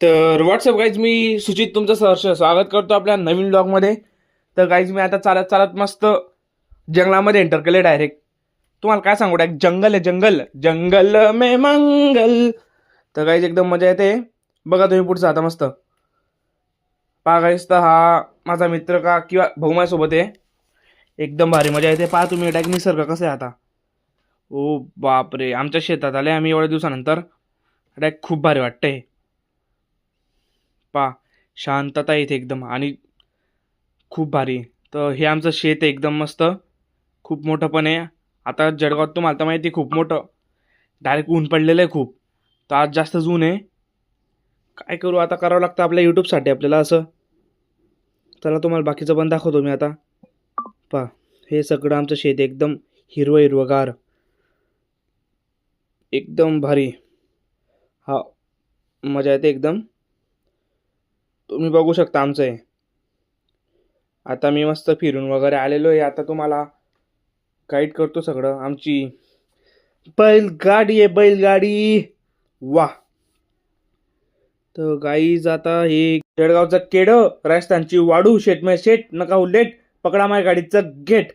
तर WhatsApp guys, मी सुचित तुमचं सहर्ष स्वागत करतो आपल्या नवीन ब्लॉगमध्ये. तर गाईज, मी आता चालत चालत मस्त जंगलामध्ये एंटर केले डायरेक्ट. तुम्हाला काय सांगू, डायरेक्ट जंगल आहे, जंगल जंगल मे मंगल. तर गाईज एकदम मजा येते. बघा तुम्ही पुढचं आता मस्त पहा गाईज. तर हा माझा मित्र का किंवा भाऊ माझ्यासोबत आहे. एकदम भारी मजा येते. पहा तुम्ही डायरेक्ट निसर्ग कसं आहे आता. ओ बापरे, आमच्या शेतात आले आम्ही एवढ्या दिवसानंतर. डायरेक्ट खूप भारी वाटतंय. पहा शांतता इथे एकदम आणि खूप भारी. तर हे आमचं शेत आहे एकदम मस्त, खूप मोठं पण आहे. आता जळगावात तुम्हाला तर माहिती आहे, खूप मोठं डायरेक्ट ऊन पडलेलं आहे खूप. तर आज जास्त ऊन आहे. काय करू आता, करावं लागतं आपल्या यूट्यूबसाठी आपल्याला असं. चला तुम्हाला बाकीचं पण दाखवतो मी आता. पहा हे सगळं आमचं शेत आहे, एकदम हिरवं हिरवंगार, एकदम भारी. हा मजा येते एकदम. तुम्ही बघू शकता आमचं आहे. आता मी मस्त फिरून वगैरे आलेलो आहे. आता तुम्हाला गाईड करतो सगळं. आमची बैलगाडी आहे, बैलगाडी. वाह. तर गाईज आता हे जळगावचं केड, राजस्थानची वाडू, शेट मे शेट नका लेट, पकडा माझ्या गाडीचं गेट.